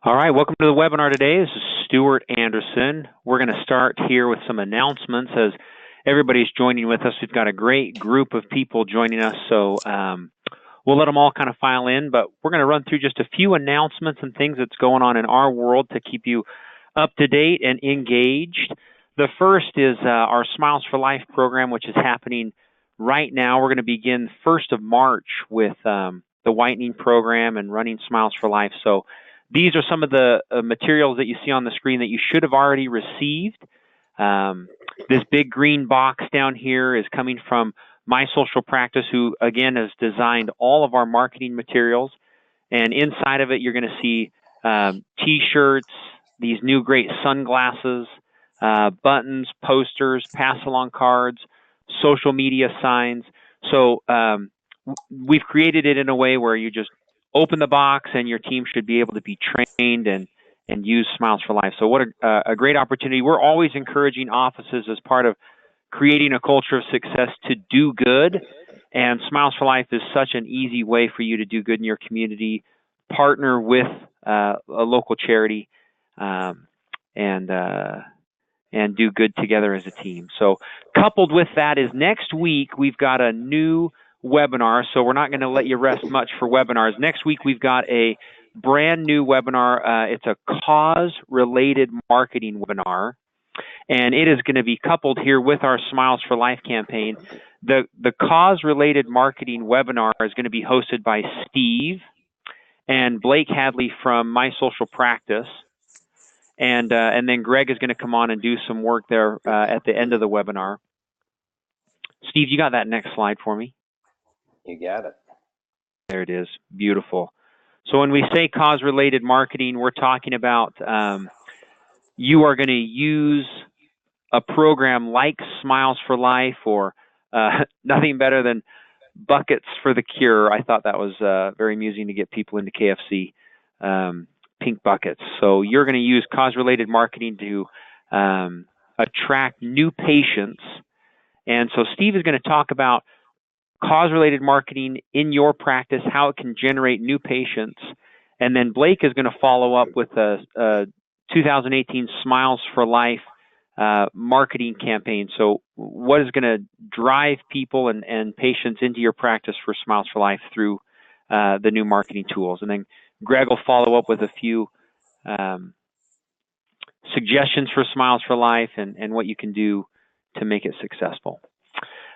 All right, welcome to the webinar today. This is Stuart Anderson. We're going to start here with some announcements as everybody's joining with us. We've got a great group of people joining us, so we'll let them all kind of file in, but we're going to run through just a few announcements and things that's going on in our world to keep you up to date and engaged. The first is our Smiles for Life program, which is happening right now. We're going to begin 1st of March with the whitening program and running Smiles for Life. So these are some of the materials that you see on the screen that you should have already received. This big green box down here is coming from My Social Practice, who, again, has designed all of our marketing materials. And inside of it, you're going to see T-shirts, these new great sunglasses, buttons, posters, pass-along cards, social media signs. So we've created it in a way where you just open the box and your team should be able to be trained and use Smiles for Life. So what a great opportunity. We're always encouraging offices as part of creating a culture of success to do good. And Smiles for Life is such an easy way for you to do good in your community, partner with a local charity, and do good together as a team. So coupled with that is next week we've got a new webinar, so we're not going to let you rest much for webinars. Next week we've got a brand new webinar. It's a cause-related marketing webinar, and it is going to be coupled here with our Smiles for Life campaign. The cause-related marketing webinar is going to be hosted by Steve and Blake Hadley from My Social Practice, and then Greg is going to come on and do some work there at the end of the webinar. Steve, you got that next slide for me? You got it. There it is. Beautiful. So when we say cause-related marketing, we're talking about you are going to use a program like Smiles for Life or nothing better than Buckets for the Cure. I thought that was very amusing to get people into KFC, pink buckets. So you're going to use cause-related marketing to attract new patients. And so Steve is going to talk about cause-related marketing in your practice, how it can generate new patients. And then Blake is going to follow up with a 2018 Smiles for Life marketing campaign. So what is going to drive people and patients into your practice for Smiles for Life through the new marketing tools. And then Greg will follow up with a few suggestions for Smiles for Life and what you can do to make it successful.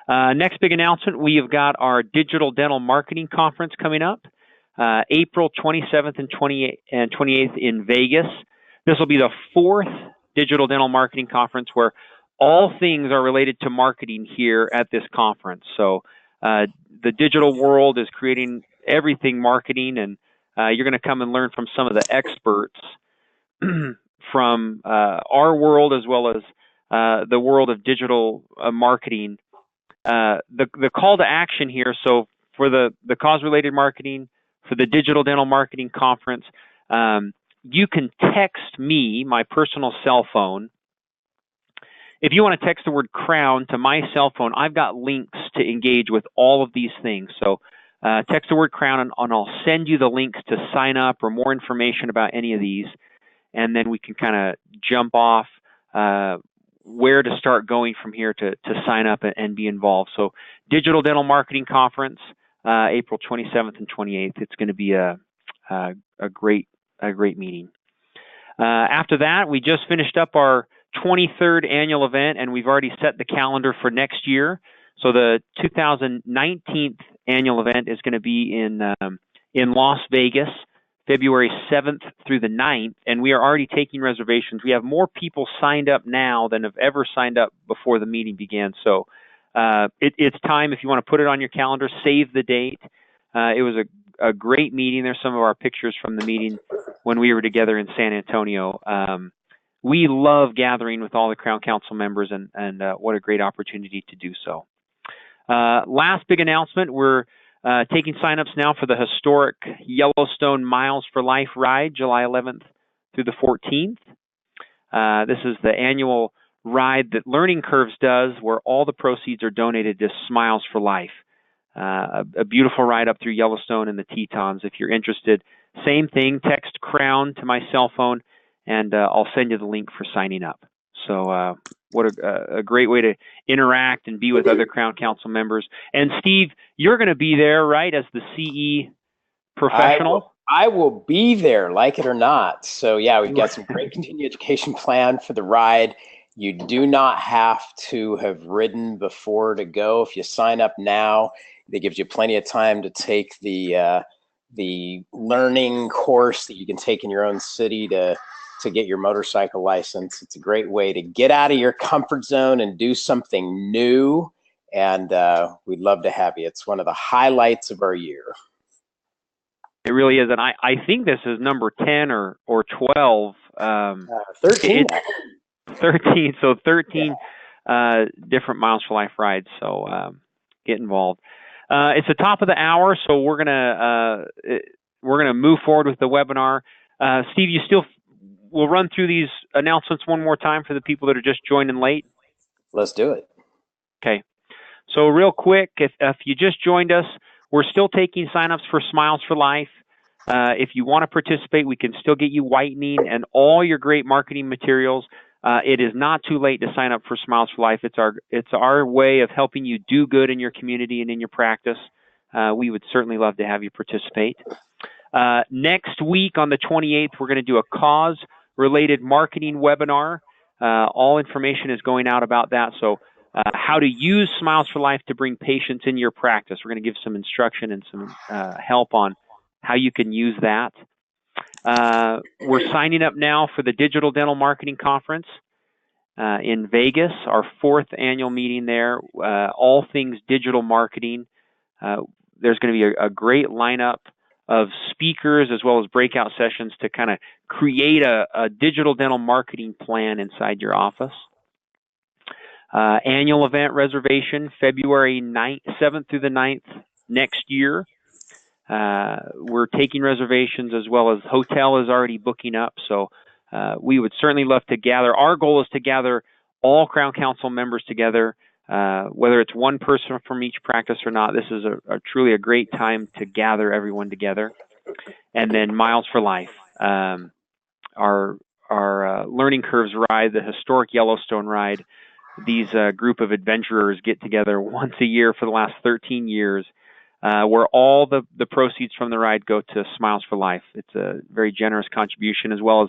Next big announcement, we have got our Digital Dental Marketing Conference coming up, April 27th and 28th in Vegas. This will be the 4th Digital Dental Marketing Conference where all things are related to marketing here at this conference. So the digital world is creating everything marketing, and you're going to come and learn from some of the experts from our world as well as the world of digital marketing. The call to action here, so for the cause-related marketing, for the Digital Dental Marketing Conference, you can text me, my personal cell phone. If you want to text the word crown to my cell phone, I've got links to engage with all of these things. So text the word crown and I'll send you the links to sign up or more information about any of these. And then we can kind of jump off where to start going from here to sign up and be involved. So Digital Dental Marketing Conference, April 27th and 28th. It's going to be a great meeting. After that, we just finished up our 23rd annual event, and we've already set the calendar for next year. So the 2019 annual event is going to be in Las Vegas, February 7th through the 9th, and we are already taking reservations. We have more people signed up now than have ever signed up before the meeting began. So it's time, if you want to put it on your calendar, save the date. It was a great meeting. There's some of our pictures from the meeting when we were together in San Antonio. We love gathering with all the Crown Council members, and what a great opportunity to do so. Last big announcement, we're taking signups now for the historic Yellowstone Miles for Life ride, July 11th through the 14th. This is the annual ride that Learning Curves does, where all the proceeds are donated to Smiles for Life. A beautiful ride up through Yellowstone and the Tetons. If you're interested, Same thing, text CROWN to my cell phone, and I'll send you the link for signing up. So what a great way to interact and be with other Crown Council members. And Steve, you're going to be there, right, as the CE professional? I will be there, like it or not. So yeah, we've got some great continuing education plan for the ride. You do not have to have ridden before to go. If you sign up now, that gives you plenty of time to take the learning course that you can take in your own city to get your motorcycle license. It's a great way to get out of your comfort zone and do something new. And we'd love to have you. It's one of the highlights of our year. It really is, and I think this is number 10 or 12. 13. 13. So 13 different Miles for Life rides. So get involved. It's the top of the hour, so we're gonna move forward with the webinar. Steve, we'll run through these announcements one more time for the people that are just joining late. Let's do it. Okay. So real quick, if you just joined us, we're still taking signups for Smiles for Life. If you want to participate, we can still get you whitening and all your great marketing materials. It is not too late to sign up for Smiles for Life. It's our way of helping you do good in your community and in your practice. We would certainly love to have you participate. Next week on the 28th, we're going to do a cause-related marketing webinar. All information is going out about that. So how to use Smiles for Life to bring patients in your practice. We're going to give some instruction and some help on how you can use that. We're signing up now for the Digital Dental Marketing Conference in Vegas, our 4th annual meeting there, all things digital marketing. There's going to be a great lineup of speakers as well as breakout sessions to kind of create a digital dental marketing plan inside your office. Annual event reservation, February 7th through the 9th next year. We're taking reservations as well as hotel is already booking up. So we would certainly love to gather. Our goal is to gather all Crown Council members together, whether it's one person from each practice or not. This is truly a great time to gather everyone together. And then Miles for Life, our Learning Curves ride, the historic Yellowstone ride. These group of adventurers get together once a year for the last 13 years, where all the proceeds from the ride go to Smiles for Life. It's a very generous contribution as well as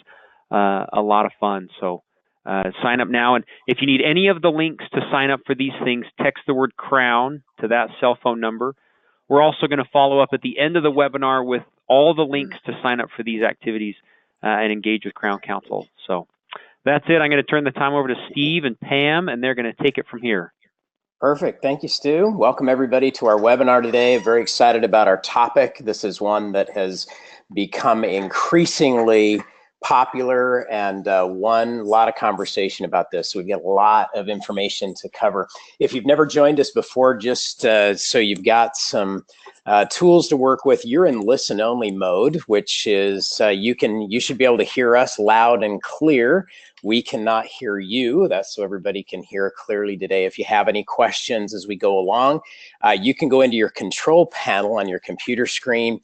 a lot of fun. So sign up now. And if you need any of the links to sign up for these things, text the word CROWN to that cell phone number. We're also going to follow up at the end of the webinar with all the links to sign up for these activities and engage with Crown Council. So that's it. I'm going to turn the time over to Steve and Pam, and they're going to take it from here. Perfect. Thank you, Stu. Welcome everybody to our webinar today. Very excited about our topic. This is one that has become increasingly popular and a lot of conversation about this. So we get a lot of information to cover. If you've never joined us before, just so you've got some tools to work with, you're in listen only mode, which is you should be able to hear us loud and clear. We cannot hear you. That's so everybody can hear clearly today. If you have any questions as we go along, you can go into your control panel on your computer screen,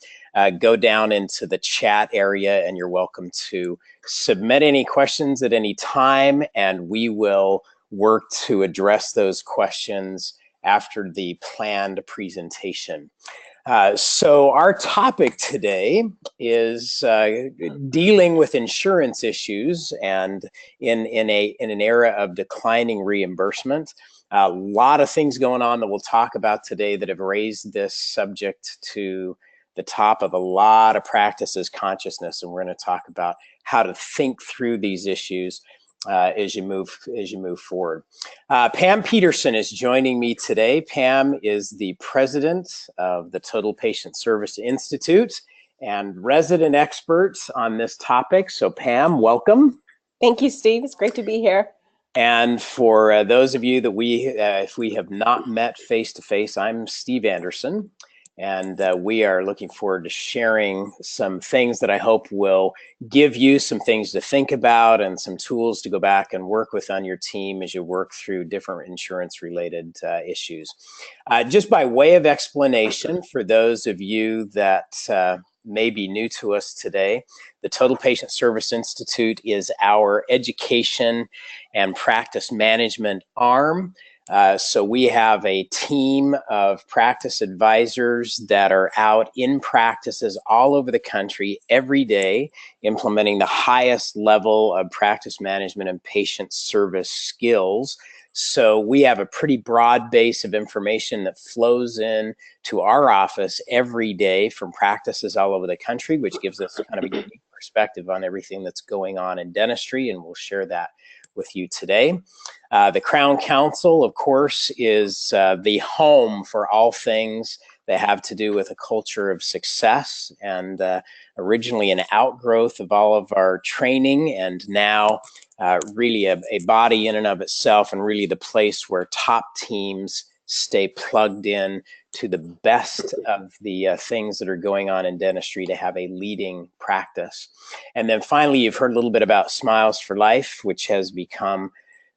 go down into the chat area, and you're welcome to submit any questions at any time, and we will work to address those questions after the planned presentation. So our topic today is dealing with insurance issues, and in an era of declining reimbursement. A lot of things going on that we'll talk about today that have raised this subject to the top of a lot of practices' consciousness, and we're going to talk about how to think through these issues as you move forward. Pam Peterson is joining me today. Pam is the president of the Total Patient Service Institute and resident expert on this topic. So Pam, welcome. Thank you, Steve. It's great to be here. And for those of you that if we have not met face to face, I'm Steve Anderson. And we are looking forward to sharing some things that I hope will give you some things to think about and some tools to go back and work with on your team as you work through different insurance-related issues. Just by way of explanation, for those of you that may be new to us today, the Total Patient Service Institute is our education and practice management arm. So we have a team of practice advisors that are out in practices all over the country every day, implementing the highest level of practice management and patient service skills. So we have a pretty broad base of information that flows in to our office every day from practices all over the country, which gives us kind of a unique perspective on everything that's going on in dentistry, and we'll share that with you today. The Crown Council, of course, is the home for all things that have to do with a culture of success, and originally an outgrowth of all of our training, and now really a body in and of itself, and really the place where top teams stay plugged in to the best of the things that are going on in dentistry to have a leading practice. And then finally, you've heard a little bit about Smiles for Life, which has become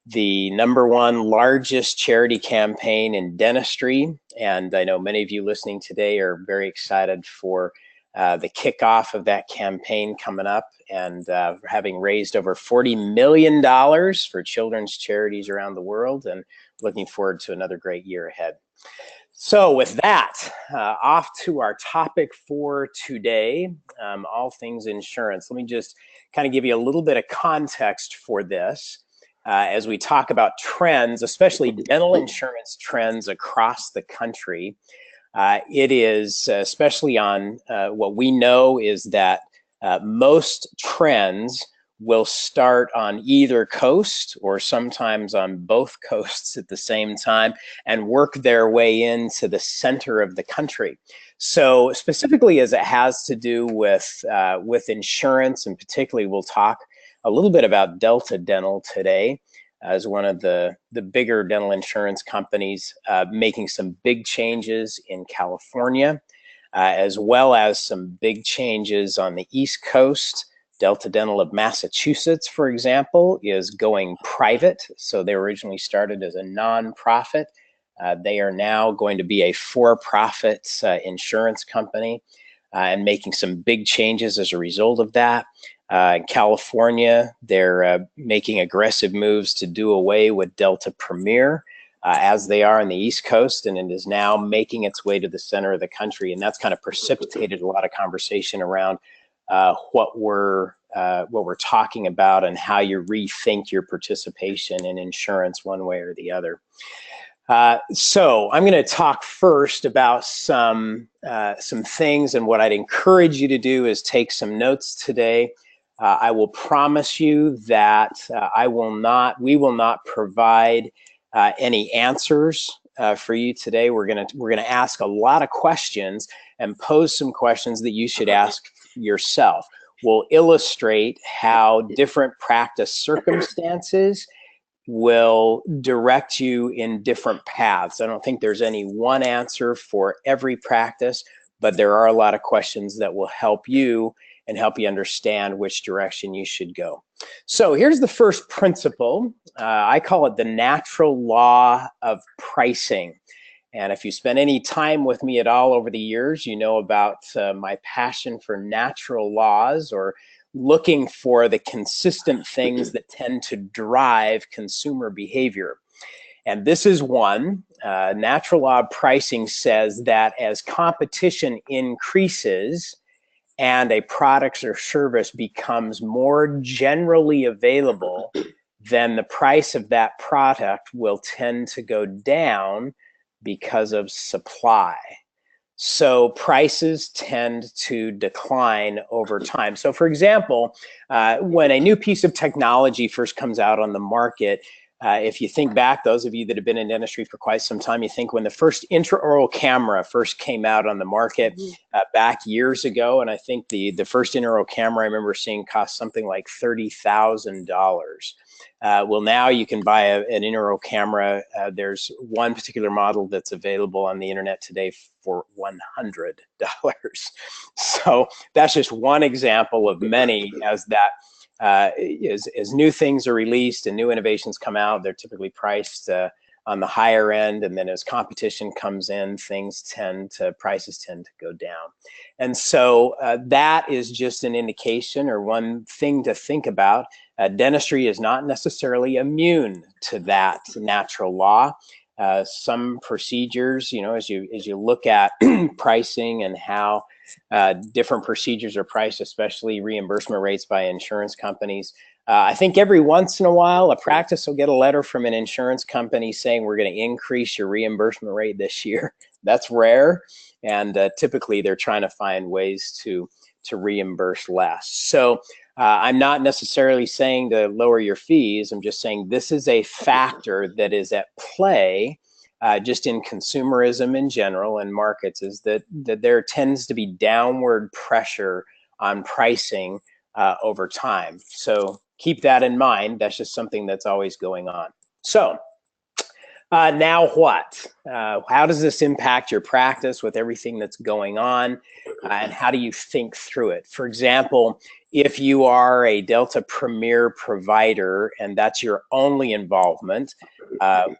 the #1 largest charity campaign in dentistry. And I know many of you listening today are very excited for the kickoff of that campaign coming up, and having raised over $40 million for children's charities around the world, and looking forward to another great year ahead. So with that, off to our topic for today, all things insurance. Let me just kind of give you a little bit of context for this. As we talk about trends, especially dental insurance trends across the country, it is especially on what we know is that most trends will start on either coast or sometimes on both coasts at the same time and work their way into the center of the country. So specifically as it has to do with insurance, and particularly we'll talk a little bit about Delta Dental today, as one of the bigger dental insurance companies, making some big changes in California, as well as some big changes on the East Coast. Delta Dental of Massachusetts, for example, is going private. So they originally started as a nonprofit. They are now going to be a for-profit insurance company, and making some big changes as a result of that. In California, they're making aggressive moves to do away with Delta Premier, as they are on the East Coast, and it is now making its way to the center of the country. And that's kind of precipitated a lot of conversation around what we're talking about, and how you rethink your participation in insurance one way or the other. So I'm going to talk first about some things, and what I'd encourage you to do is take some notes today. I will promise you that we will not provide any answers for you today. We're gonna ask a lot of questions and pose some questions that you should ask yourself. We'll illustrate how different practice circumstances will direct you in different paths. I don't think there's any one answer for every practice, but there are a lot of questions that will help you and help you understand which direction you should go. So here's the first principle. I call it the natural law of pricing. And if you spend any time with me at all over the years, you know about my passion for natural laws, or looking for the consistent things that tend to drive consumer behavior. And this is one. Natural law of pricing says that as competition increases and a product or service becomes more generally available, then the price of that product will tend to go down because of supply. So prices tend to decline over time. So for example, when a new piece of technology first comes out on the market, if you think back, those of you that have been in dentistry for quite some time, you think when the first intraoral camera first came out on the market back years ago, and I think the first intraoral camera I remember seeing cost something like $30,000. Well, now you can buy an intraoral camera. There's one particular model that's available on the internet today for $100. So that's just one example of many, as that as new things are released and new innovations come out, they're typically priced on the higher end, and then as competition comes in, prices tend to go down. And so that is just an indication, or one thing to think about. Dentistry is not necessarily immune to that natural law. Some procedures, as you look at pricing and how different procedures are priced, especially reimbursement rates by insurance companies. I think every once in a while, a practice will get a letter from an insurance company saying we're going to increase your reimbursement rate this year. That's rare, and typically they're trying to find ways to reimburse less. So I'm not necessarily saying to lower your fees. I'm just saying this is a factor that is at play just in consumerism in general and markets, is that there tends to be downward pressure on pricing over time. So keep that in mind. That's just something that's always going on. So now what? How does this impact your practice with everything that's going on? And how do you think through it? For example, if you are a Delta Premier provider and that's your only involvement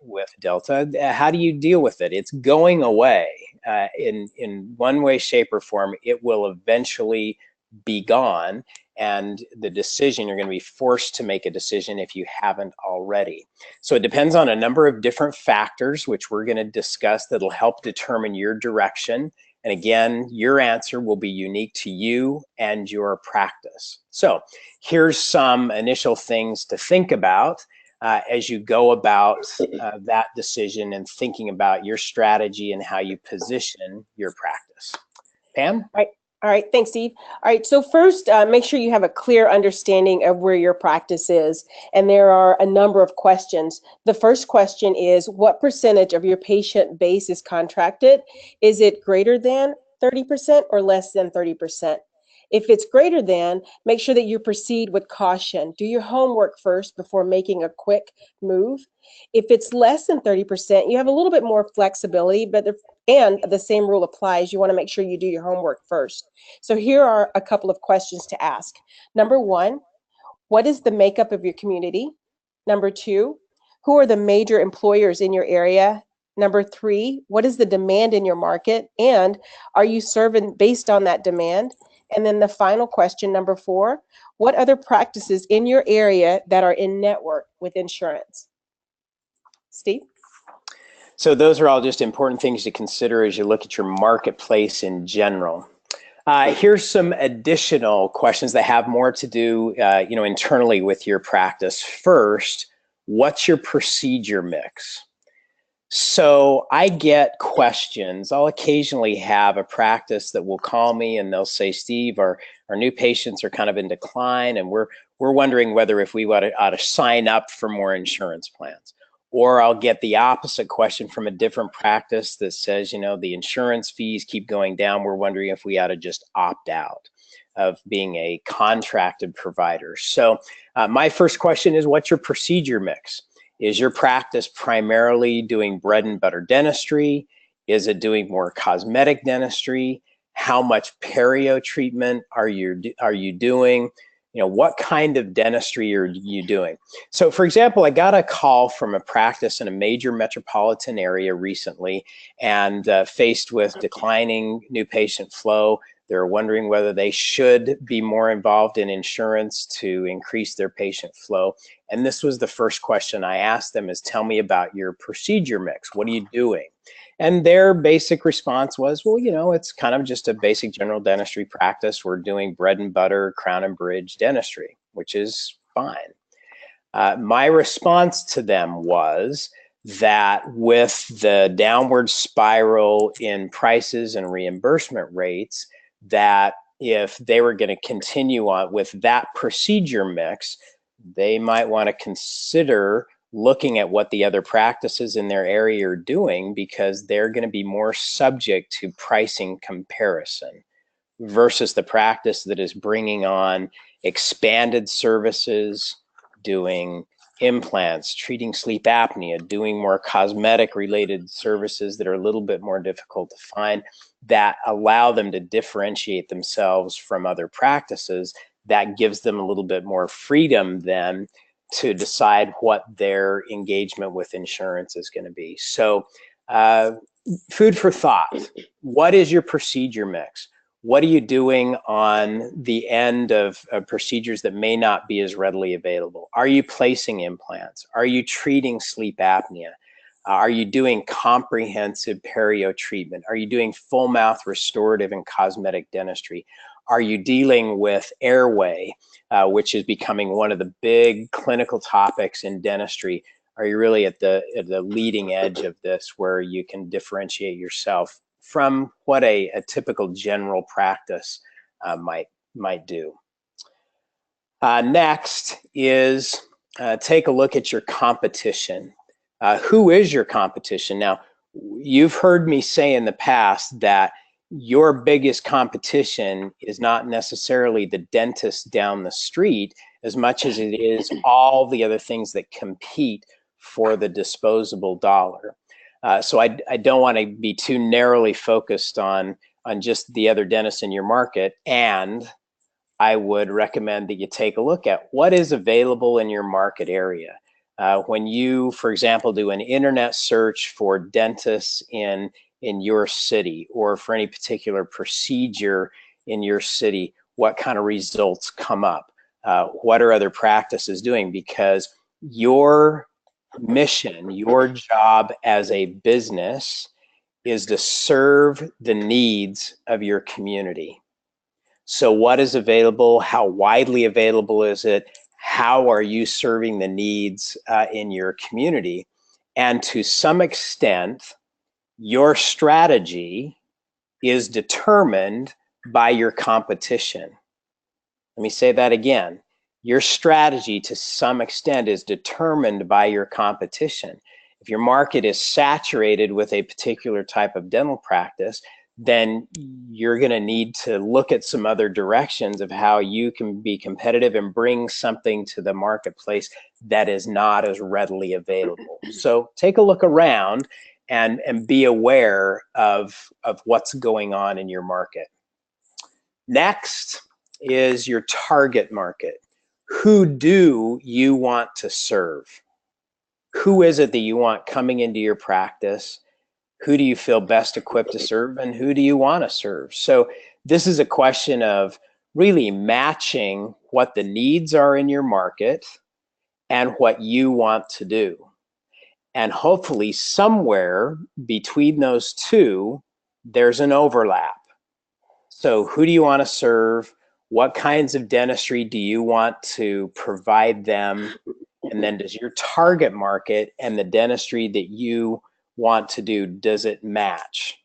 with Delta, how do you deal with it? It's going away. In one way, shape, or form, it will eventually be gone. And the decision, you're going to be forced to make a decision if you haven't already. So it depends on a number of different factors, which we're going to discuss, that'll help determine your direction. And again, your answer will be unique to you and your practice. So here's some initial things to think about as you go about that decision and thinking about your strategy and how you position your practice. Pam? All right, thanks, Steve. All right, so first, make sure you have a clear understanding of where your practice is. And there are a number of questions. The first question is, what percentage of your patient base is contracted? Is it greater than 30% or less than 30%? If it's greater than, make sure that you proceed with caution. Do your homework first before making a quick move. If it's less than 30%, you have a little bit more flexibility, and the same rule applies. You want to make sure you do your homework first. So here are a couple of questions to ask. Number one, what is the makeup of your community? Number two, who are the major employers in your area? Number three, what is the demand in your market? And are you serving based on that demand? And then the final question, number four, what other practices in your area that are in network with insurance? Steve? So those are all just important things to consider as you look at your marketplace in general. Here's some additional questions that have more to do, internally with your practice. First, what's your procedure mix? So I get questions. I'll occasionally have a practice that will call me and they'll say, Steve, our new patients are kind of in decline, and we're wondering whether if we ought to sign up for more insurance plans. Or I'll get the opposite question from a different practice that says, the insurance fees keep going down. We're wondering if we ought to just opt out of being a contracted provider. So my first question is, what's your procedure mix? Is your practice primarily doing bread and butter dentistry? Is it doing more cosmetic dentistry? How much perio treatment are you doing? What kind of dentistry are you doing? So for example, I got a call from a practice in a major metropolitan area recently, and faced with declining new patient flow, they're wondering whether they should be more involved in insurance to increase their patient flow. And this was the first question I asked them, is tell me about your procedure mix. What are you doing? And their basic response was, well, it's kind of just a basic general dentistry practice. We're doing bread and butter, crown and bridge dentistry, which is fine. My response to them was that with the downward spiral in prices and reimbursement rates, that if they were going to continue on with that procedure mix, they might want to consider looking at what the other practices in their area are doing, because they're going to be more subject to pricing comparison versus the practice that is bringing on expanded services, doing implants, treating sleep apnea, doing more cosmetic related services that are a little bit more difficult to find, that allow them to differentiate themselves from other practices. That gives them a little bit more freedom then to decide what their engagement with insurance is going to be. So food for thought. What is your procedure mix? What are you doing on the end of procedures that may not be as readily available? Are you placing implants? Are you treating sleep apnea? Are you doing comprehensive perio treatment? Are you doing full mouth restorative and cosmetic dentistry? Are you dealing with airway, which is becoming one of the big clinical topics in dentistry? Are you really at the leading edge of this, where you can differentiate yourself from what a typical general practice might do? Next is take a look at your competition. Who is your competition? Now, you've heard me say in the past that your biggest competition is not necessarily the dentist down the street as much as it is all the other things that compete for the disposable dollar. So I don't want to be too narrowly focused on just the other dentists in your market, and I would recommend that you take a look at what is available in your market area. When you, for example, do an internet search for dentists in your city, or for any particular procedure in your city, what kind of results come up? What are other practices doing? Because your mission, your job as a business, is to serve the needs of your community. So what is available? How widely available is it? How are you serving the needs in your community? And to some extent, your strategy is determined by your competition. Let me say that again. Your strategy, to some extent, is determined by your competition. If your market is saturated with a particular type of dental practice, then you're going to need to look at some other directions of how you can be competitive and bring something to the marketplace that is not as readily available. So take a look around and be aware of what's going on in your market. Next is your target market. Who do you want to serve? Who is it that you want coming into your practice? Who do you feel best equipped to serve, and who do you want to serve? So this is a question of really matching what the needs are in your market and what you want to do. And hopefully somewhere between those two, there's an overlap. So who do you want to serve? What kinds of dentistry do you want to provide them? And then does your target market and the dentistry that you want to do, does it match?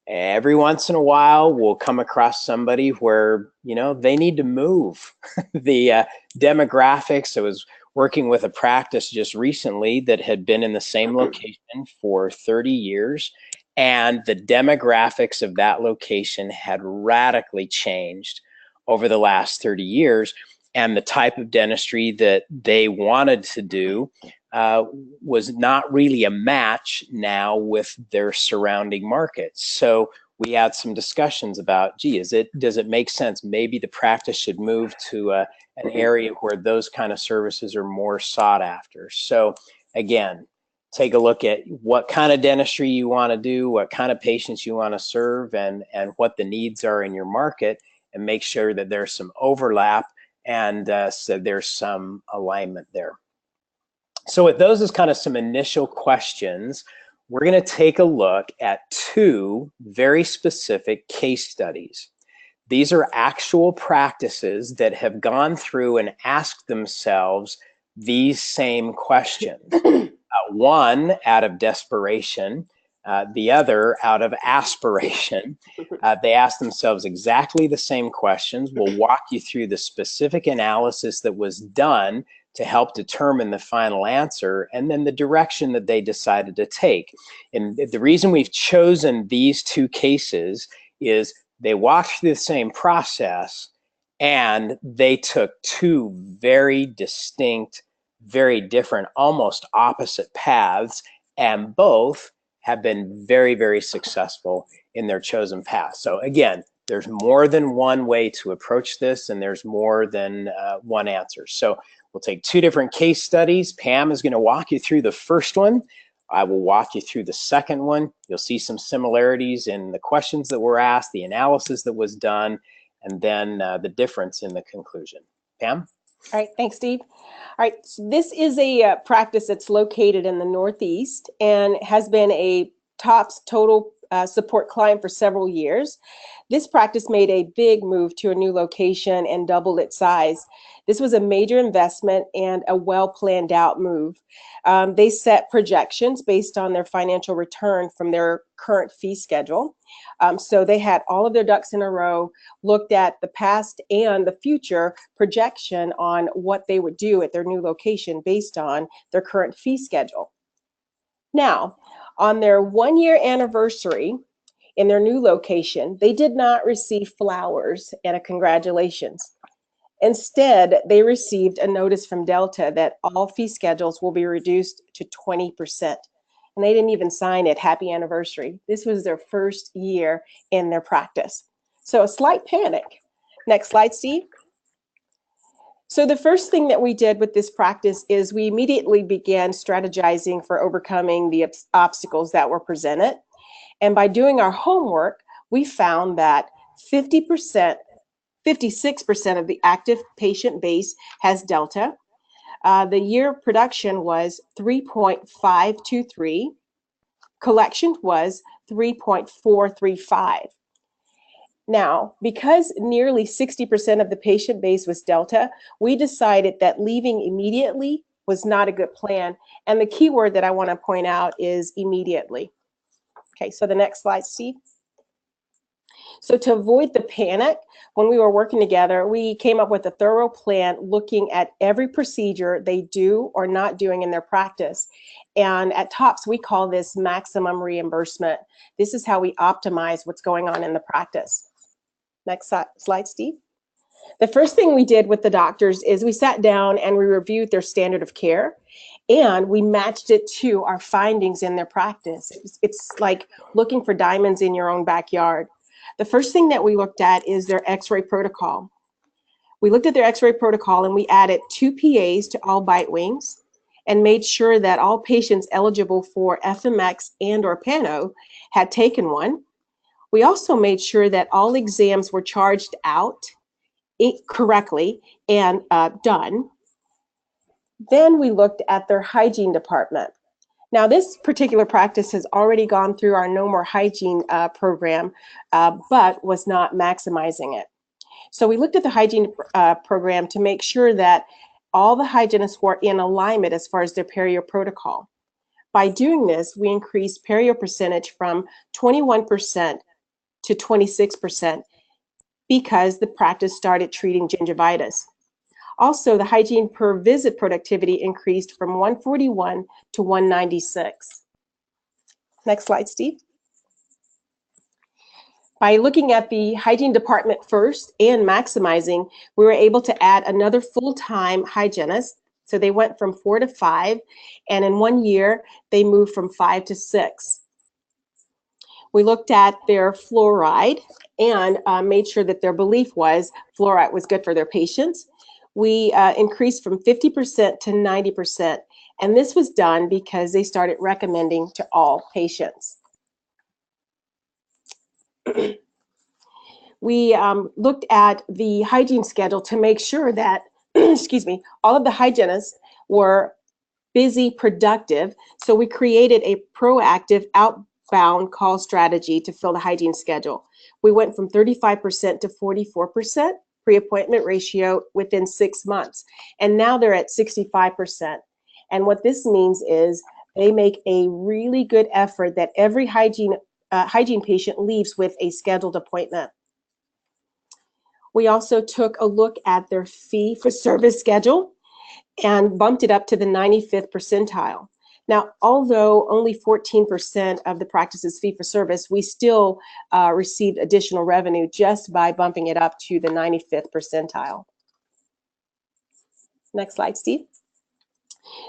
Every once in a while, we'll come across somebody where, you know, they need to move. The demographics, I was working with a practice just recently that had been in the same location for 30 years, and the demographics of that location had radically changed over the last 30 years. And the type of dentistry that they wanted to do was not really a match now with their surrounding markets. So we had some discussions about, gee, does it make sense? Maybe the practice should move to an area where those kind of services are more sought after. So again, take a look at what kind of dentistry you want to do, what kind of patients you want to serve, and what the needs are in your market, and make sure that there's some overlap and so there's some alignment there. So with those as kind of some initial questions, we're going to take a look at two very specific case studies. These are actual practices that have gone through and asked themselves these same questions. One out of desperation, the other out of aspiration. They asked themselves exactly the same questions. We'll walk you through the specific analysis that was done to help determine the final answer, and then the direction that they decided to take. And the reason we've chosen these two cases is they walked through the same process, and they took two very distinct, very different, almost opposite paths, and both have been very, very successful in their chosen path. So again, there's more than one way to approach this, and there's more than one answer. So We'll take two different case studies. Pam is going to walk you through the first one. I will walk you through the second one. You'll see some similarities in the questions that were asked, the analysis that was done, and then the difference in the conclusion. Pam? All right, thanks, Steve. All right, so this is a practice that's located in the Northeast and has been a TOPS total support client for several years. This practice made a big move to a new location and doubled its size. This was a major investment and a well-planned out move. They set projections based on their financial return from their current fee schedule. So they had all of their ducks in a row, looked at the past and the future projection on what they would do at their new location based on their current fee schedule. Now, on their 1-year anniversary in their new location, they did not receive flowers and a congratulations. Instead, they received a notice from Delta that all fee schedules will be reduced to 20%. And they didn't even sign it, happy anniversary. This was their first year in their practice. So a slight panic. Next slide, Steve. So the first thing that we did with this practice is we immediately began strategizing for overcoming the obstacles that were presented. And by doing our homework, we found that 56% of the active patient base has Delta. The year production was 3.523. Collection was 3.435. Now, because nearly 60% of the patient base was Delta, we decided that leaving immediately was not a good plan. And the key word that I want to point out is immediately. Okay, so the next slide, Steve. So to avoid the panic, when we were working together, we came up with a thorough plan looking at every procedure they do or not doing in their practice. And at TOPS, we call this maximum reimbursement. This is how we optimize what's going on in the practice. Next slide, Steve. The first thing we did with the doctors is we sat down and we reviewed their standard of care, and we matched it to our findings in their practice. It's like looking for diamonds in your own backyard. The first thing that we looked at is their x-ray protocol. We looked at their x-ray protocol and we added 2 PAs to all bite wings and made sure that all patients eligible for FMX and or Pano had taken one. We also made sure that all exams were charged out correctly and done. Then we looked at their hygiene department. Now, this particular practice has already gone through our No More Hygiene program, but was not maximizing it. So we looked at the hygiene program to make sure that all the hygienists were in alignment as far as their perio protocol. By doing this, we increased perio percentage from 21% to 26% because the practice started treating gingivitis. Also, the hygiene per visit productivity increased from 141 to 196. Next slide, Steve. By looking at the hygiene department first and maximizing, we were able to add another full-time hygienist. So they went from 4 to 5, and in 1 year, they moved from 5 to 6. We looked at their fluoride and made sure that their belief was fluoride was good for their patients. We increased from 50% to 90%, and this was done because they started recommending to all patients. We looked at the hygiene schedule to make sure that, excuse me, all of the hygienists were busy, productive, so we created a proactive outbound call strategy to fill the hygiene schedule. We went from 35% to 44%. Pre-appointment ratio within 6 months, and now they're at 65%. And what this means is they make a really good effort that every hygiene patient leaves with a scheduled appointment. We also took a look at their fee-for-service schedule and bumped it up to the 95th percentile. Now, although only 14% of the practice is fee-for-service, we still received additional revenue just by bumping it up to the 95th percentile. Next slide, Steve.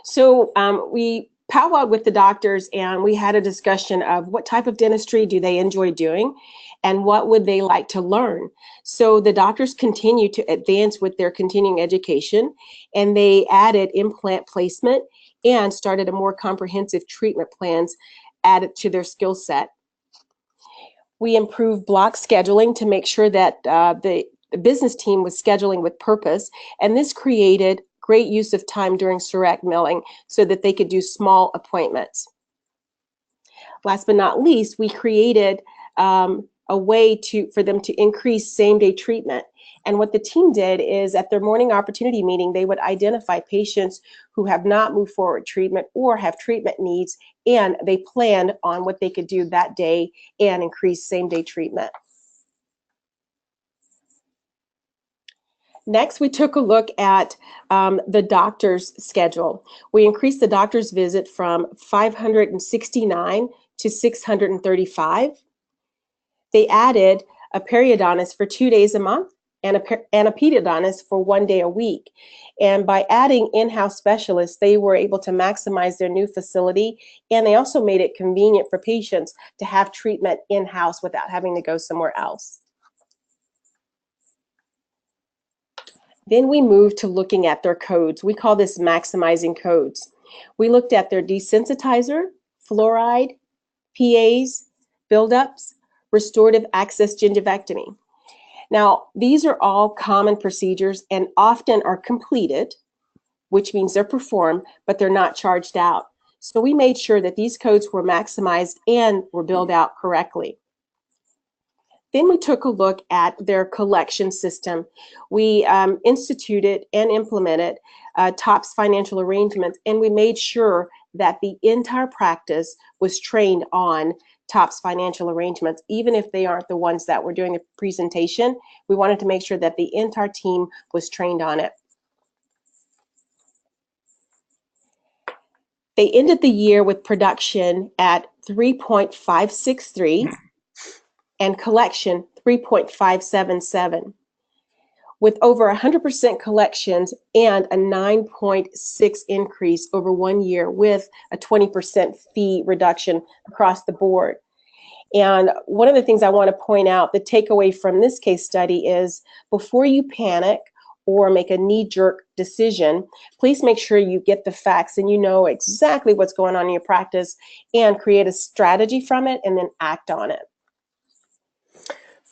So we powwowed with the doctors, and we had a discussion of what type of dentistry do they enjoy doing and what would they like to learn. So the doctors continued to advance with their continuing education, and they added implant placement and started a more comprehensive treatment plans added to their skill set. We improved block scheduling to make sure that the business team was scheduling with purpose, and this created great use of time during direct milling so that they could do small appointments. Last but not least, we created a way for them to increase same-day treatment. And what the team did is at their morning opportunity meeting, they would identify patients who have not moved forward treatment or have treatment needs, and they planned on what they could do that day and increase same-day treatment. Next, we took a look at the doctor's schedule. We increased the doctor's visit from 569 to 635. They added a periodontist for 2 days a month and a pediodontist for 1 day a week. And by adding in-house specialists, they were able to maximize their new facility, and they also made it convenient for patients to have treatment in-house without having to go somewhere else. Then we moved to looking at their codes. We call this maximizing codes. We looked at their desensitizer, fluoride, PAs, buildups, restorative access gingivectomy. Now, these are all common procedures and often are completed, which means they're performed, but they're not charged out. So we made sure that these codes were maximized and were billed out correctly. Then we took a look at their collection system. We instituted and implemented TOPS financial arrangements, and we made sure that the entire practice was trained on TOPS financial arrangements, even if they aren't the ones that were doing the presentation. We wanted to make sure that the entire team was trained on it. They ended the year with production at 3.563 and collection 3.577. With over 100% collections and a 9.6 increase over 1 year with a 20% fee reduction across the board. And one of the things I want to point out, the takeaway from this case study is before you panic or make a knee-jerk decision, please make sure you get the facts and you know exactly what's going on in your practice and create a strategy from it and then act on it.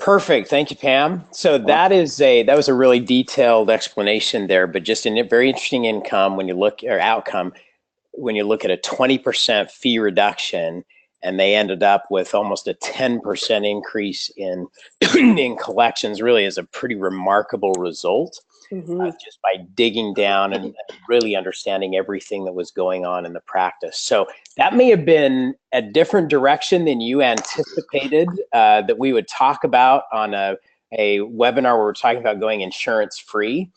Perfect. Thank you, Pam. So that was a really detailed explanation there, but just a very interesting outcome when you look at a 20% fee reduction, and they ended up with almost a 10% increase in in collections. Really is a pretty remarkable result. Just by digging down and really understanding everything that was going on in the practice. So that may have been a different direction than you anticipated that we would talk about on a webinar where we're talking about going insurance free.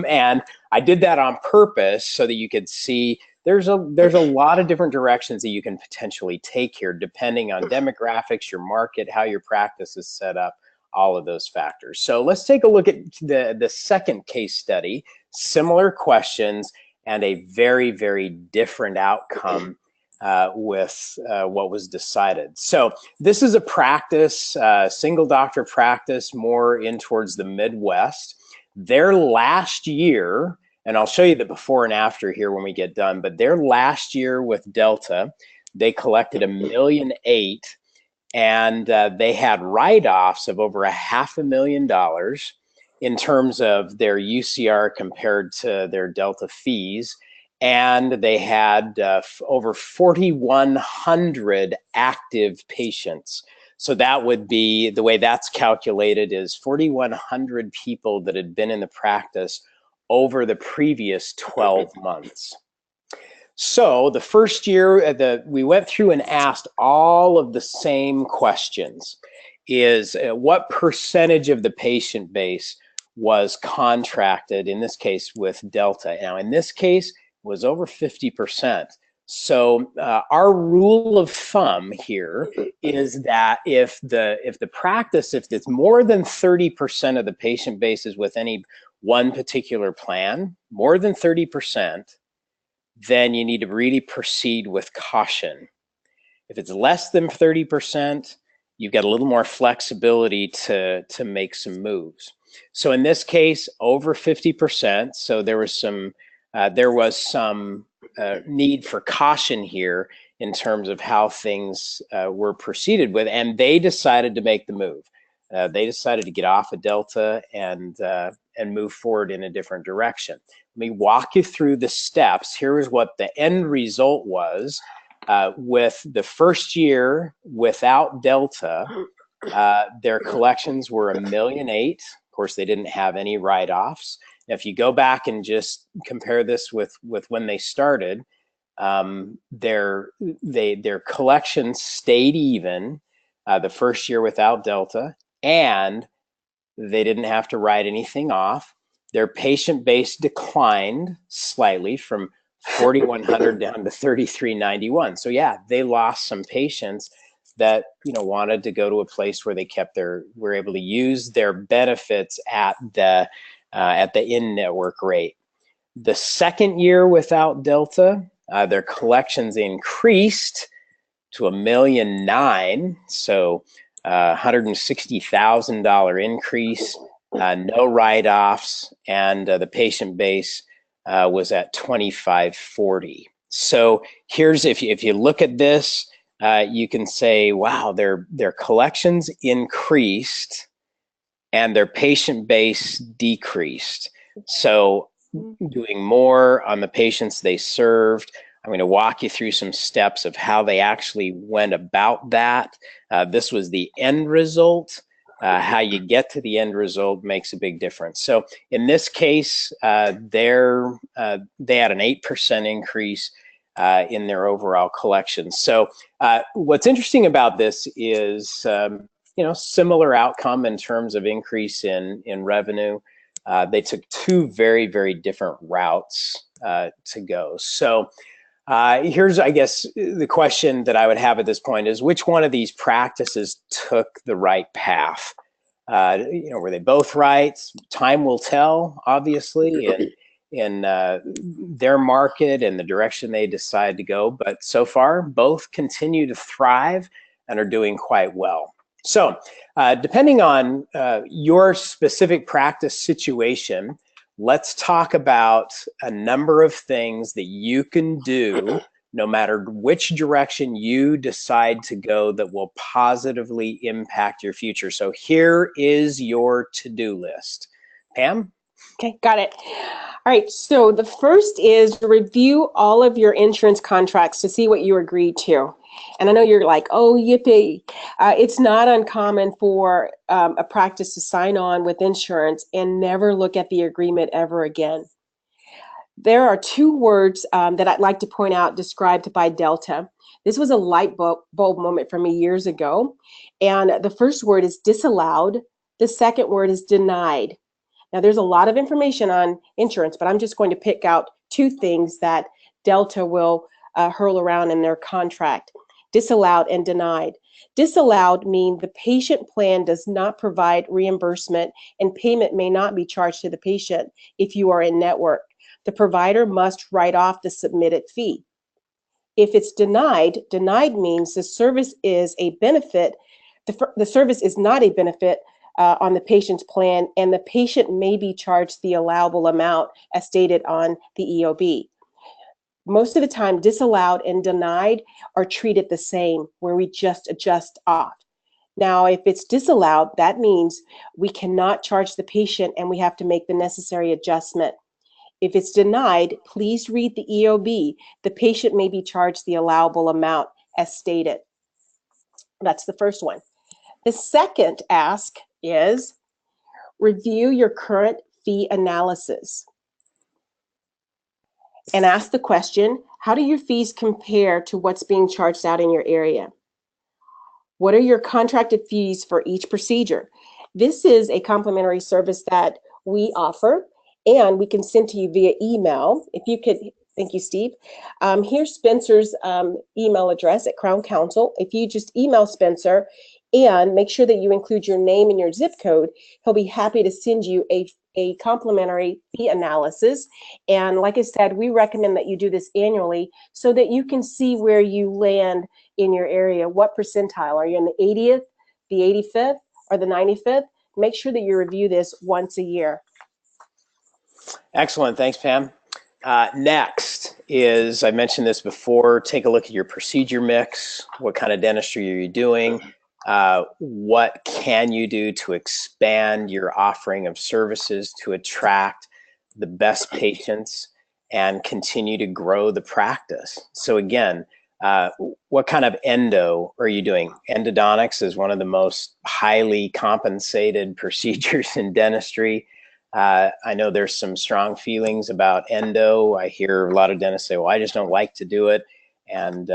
And I did that on purpose so that you could see there's a lot of different directions that you can potentially take here, depending on demographics, your market, how your practice is set up, all of those factors. So let's take a look at the second case study, similar questions and a very, very different outcome with what was decided. So this is a practice, single doctor practice, more in towards the Midwest. Their last year, and I'll show you the before and after here when we get done, but their last year with Delta, they collected $1.8 million, and they had write-offs of over $500,000 in terms of their UCR compared to their Delta fees. And they had over 4,100 active patients. So that would be, the way that's calculated is 4,100 people that had been in the practice over the previous 12 months. So the first year we went through and asked all of the same questions. Is what percentage of the patient base was contracted, in this case with Delta? Now in this case, it was over 50%. So our rule of thumb here is that if it's more than 30% of the patient base is with any one particular plan, more than 30%, then you need to really proceed with caution. If it's less than 30%, you've got a little more flexibility to make some moves. So in this case, over 50%. So there was some need for caution here in terms of how things were proceeded with, and they decided to make the move. They decided to get off of Delta and move forward in a different direction. Let me walk you through the steps. Here is what the end result was. With the first year without Delta, their collections were $1.8 million. Of course, they didn't have any write-offs. Now, if you go back and just compare this with when they started, their collections stayed even the first year without Delta, and they didn't have to write anything off. Their patient base declined slightly from 4,100 down to 3,391. So yeah, they lost some patients that wanted to go to a place where they were able to use their benefits at the in-network rate. The second year without Delta, their collections increased to $1.9 million. So $160,000 increase, no write-offs, and the patient base was at 2,540. So here's, if you look at this, you can say, wow, their collections increased and their patient base decreased. So doing more on the patients they served. I'm going to walk you through some steps of how they actually went about that. This was the end result. How you get to the end result makes a big difference. So in this case, they had an 8% increase in their overall collections. So what's interesting about this is, similar outcome in terms of increase in revenue. They took two very, very different routes to go. So here's, I guess, the question that I would have at this point is, which one of these practices took the right path? Were they both right? Time will tell, obviously, in their market and the direction they decide to go. But so far, both continue to thrive and are doing quite well. So depending on your specific practice situation, let's talk about a number of things that you can do no matter which direction you decide to go that will positively impact your future. So here is your to-do list. Pam? Okay, got it. All right, so the first is review all of your insurance contracts to see what you agreed to. And I know you're like, oh, yippee. It's not uncommon for a practice to sign on with insurance and never look at the agreement ever again. There are two words that I'd like to point out described by Delta. This was a light bulb moment for me years ago. And the first word is disallowed. The second word is denied. Now, there's a lot of information on insurance, but I'm just going to pick out two things that Delta will hurl around in their contract: disallowed and denied. Disallowed means the patient plan does not provide reimbursement and payment may not be charged to the patient if you are in network. The provider must write off the submitted fee. If it's denied, denied means the service is a benefit. The service is not a benefit on the patient's plan, and the patient may be charged the allowable amount as stated on the EOB. Most of the time, disallowed and denied are treated the same, where we just adjust off. Now, if it's disallowed, that means we cannot charge the patient and we have to make the necessary adjustment. If it's denied, please read the EOB. The patient may be charged the allowable amount as stated. That's the first one. The second ask is review your current fee analysis and ask the question, how do your fees compare to what's being charged out in your area? What are your contracted fees for each procedure? This is a complimentary service that we offer, and we can send to you via email. If you could, thank you, Steve. Here's Spencer's email address at Crown Counsel. If you just email Spencer and make sure that you include your name and your zip code, he'll be happy to send you a a complimentary fee analysis. And like I said, we recommend that you do this annually so that you can see where you land in your area. What percentile? Are you in the 80th, the 85th, or the 95th? Make sure that you review this once a year. Excellent. Thanks, Pam. Next is, I mentioned this before, take a look at your procedure mix. What kind of dentistry are you doing? What can you do to expand your offering of services to attract the best patients and continue to grow the practice? So again, what kind of endo are you doing? Endodontics is one of the most highly compensated procedures in dentistry. I know there's some strong feelings about endo. I hear a lot of dentists say, well, I just don't like to do it. And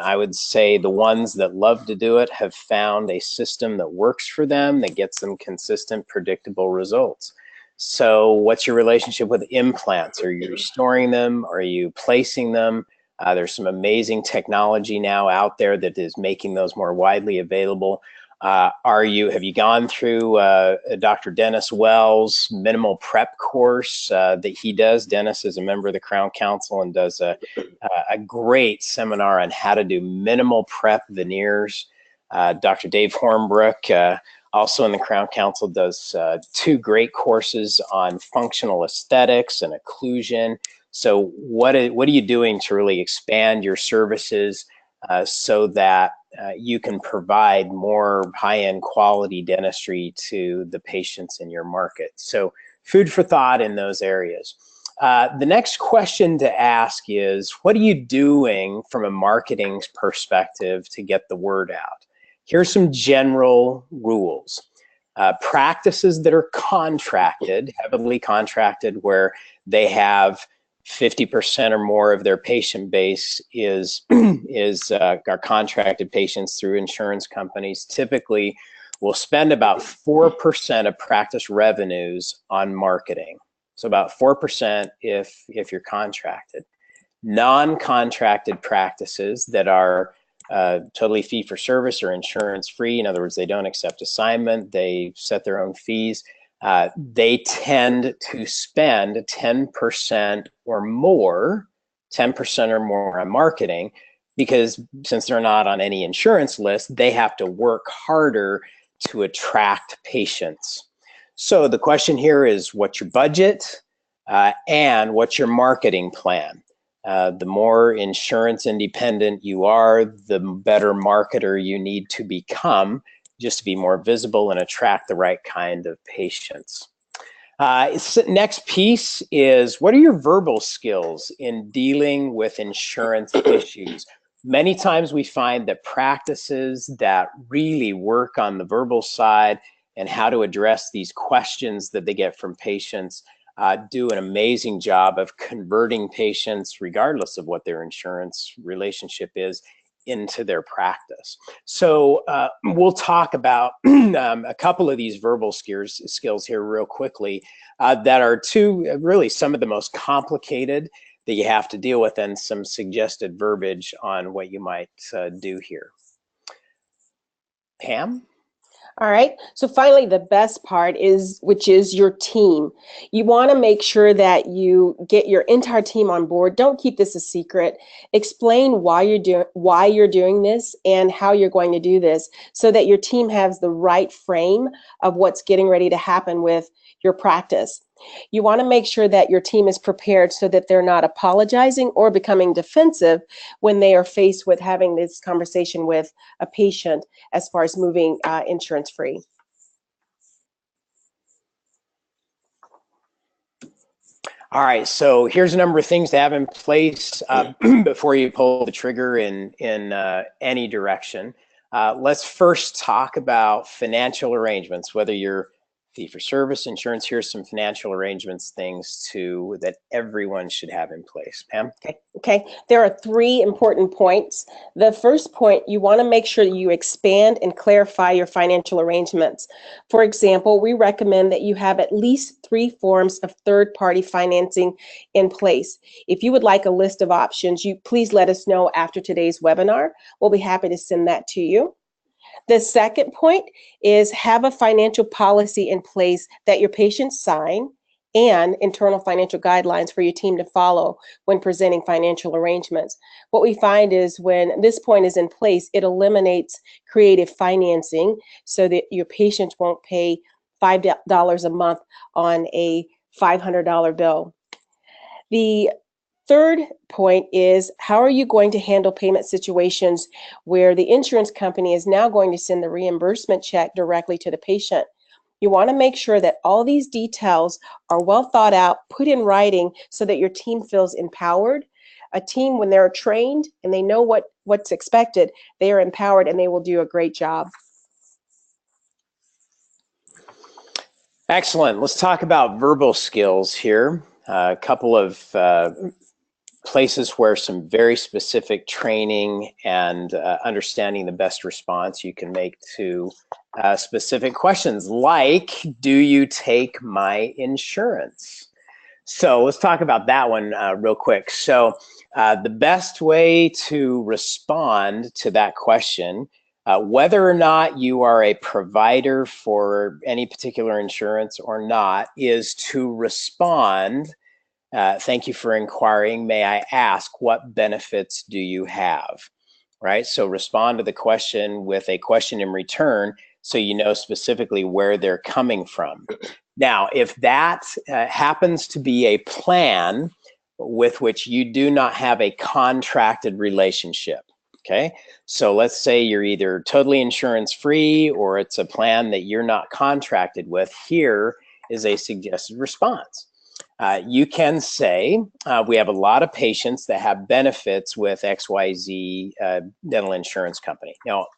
I would say the ones that love to do it have found a system that works for them, that gets them consistent, predictable results. So what's your relationship with implants? Are you restoring them? Are you placing them? There's some amazing technology now out there that is making those more widely available. Have you gone through Dr. Dennis Wells' minimal prep course that he does? Dennis is a member of the Crown Council and does a great seminar on how to do minimal prep veneers. Dr. Dave Hornbrook, also in the Crown Council, does 2 great courses on functional aesthetics and occlusion. So what are you doing to really expand your services so that you can provide more high-end quality dentistry to the patients in your market? So food for thought in those areas. The next question to ask is, what are you doing from a marketing perspective to get the word out? Here's some general rules. Practices that are contracted, heavily contracted, where they have 50% or more of their patient base are contracted patients through insurance companies, typically will spend about 4% of practice revenues on marketing. So about 4% if you're contracted. Non-contracted practices that are totally fee for service or insurance free, in other words, they don't accept assignment, they set their own fees, they tend to spend 10% or more on marketing, because since they're not on any insurance list, they have to work harder to attract patients. So the question here is, what's your budget and what's your marketing plan? The more insurance independent you are, the better marketer you need to become, just to be more visible and attract the right kind of patients. Next piece is, what are your verbal skills in dealing with insurance issues? Many times we find that practices that really work on the verbal side and how to address these questions that they get from patients do an amazing job of converting patients, regardless of what their insurance relationship is, into their practice. So we'll talk about a couple of these verbal skills here real quickly that are really some of the most complicated that you have to deal with, and some suggested verbiage on what you might do here. Pam? All right, so finally, the best part which is your team. You want to make sure that you get your entire team on board. Don't keep this a secret. Explain why you're doing this and how you're going to do this, so that your team has the right frame of what's getting ready to happen with your practice. You want to make sure that your team is prepared so that they're not apologizing or becoming defensive when they are faced with having this conversation with a patient as far as moving insurance free. All right, so here's a number of things to have in place before you pull the trigger in any direction. Let's first talk about financial arrangements, whether you're fee-for-service insurance. Here's some financial arrangements things that everyone should have in place. Pam? Okay. There are 3 important points. The first point, you want to make sure you expand and clarify your financial arrangements. For example, we recommend that you have at least 3 forms of third-party financing in place. If you would like a list of options, please let us know after today's webinar. We'll be happy to send that to you. The second point is have a financial policy in place that your patients sign and internal financial guidelines for your team to follow when presenting financial arrangements. What we find is when this point is in place, it eliminates creative financing so that your patients won't pay $5 a month on a $500 bill. The third point is, how are you going to handle payment situations where the insurance company is now going to send the reimbursement check directly to the patient? You want to make sure that all these details are well thought out, put in writing so that your team feels empowered. A team, when they're trained and they know what's expected, they are empowered and they will do a great job. Excellent. Let's talk about verbal skills here. A couple of places where some very specific training and understanding the best response you can make to specific questions like, do you take my insurance? So let's talk about that one real quick. So the best way to respond to that question, whether or not you are a provider for any particular insurance or not, is to respond, thank you for inquiring. May I ask, what benefits do you have? Right? So respond to the question with a question in return so you know specifically where they're coming from. Now, if that happens to be a plan with which you do not have a contracted relationship, okay? So let's say you're either totally insurance free or it's a plan that you're not contracted with, here is a suggested response. You can say, we have a lot of patients that have benefits with XYZ dental insurance company. Now,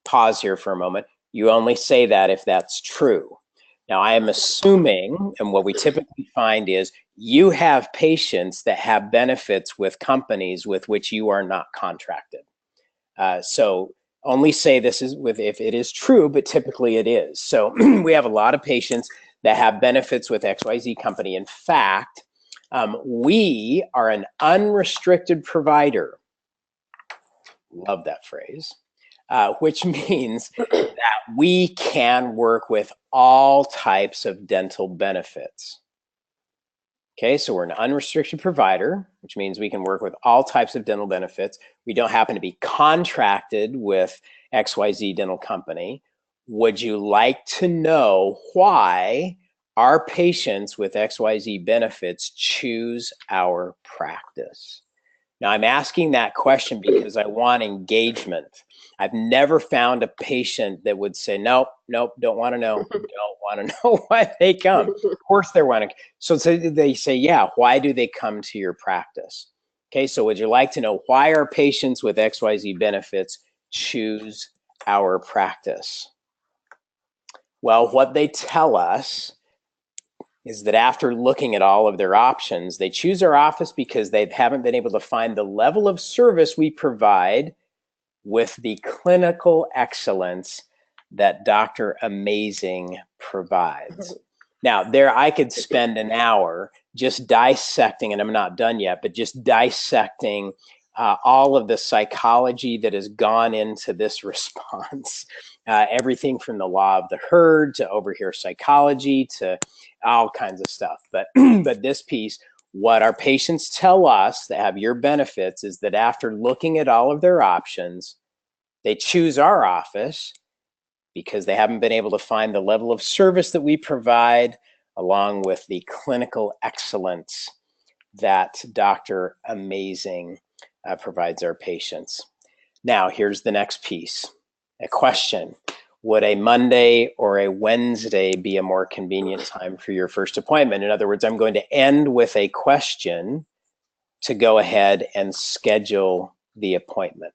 pause here for a moment. You only say that if that's true. Now, I am assuming, and what we typically find is you have patients that have benefits with companies with which you are not contracted. So only say this is if it is true, but typically it is. So we have a lot of patients that have benefits with XYZ company. In fact, we are an unrestricted provider. Love that phrase. Which means that we can work with all types of dental benefits. Okay, so we're an unrestricted provider, which means we can work with all types of dental benefits. We don't happen to be contracted with XYZ dental company. Would you like to know why our patients with XYZ benefits choose our practice? Now, I'm asking that question because I want engagement. I've never found a patient that would say, nope, nope, don't want to know, don't want to know why they come. Of course they're wanting. So they say, yeah, why do they come to your practice? Okay, so would you like to know why our patients with XYZ benefits choose our practice? Well, what they tell us is that after looking at all of their options, they choose our office because they haven't been able to find the level of service we provide with the clinical excellence that Dr. Amazing provides. Now, there I could spend an hour just dissecting, and I'm not done yet, but just dissecting all of the psychology that has gone into this response. Everything from the law of the herd to overhear psychology to all kinds of stuff. But this piece, what our patients tell us that have your benefits is that after looking at all of their options, they choose our office because they haven't been able to find the level of service that we provide along with the clinical excellence that Dr. Amazing provides our patients. Now, here's the next piece, a question. Would a Monday or a Wednesday be a more convenient time for your first appointment? In other words, I'm going to end with a question to go ahead and schedule the appointment.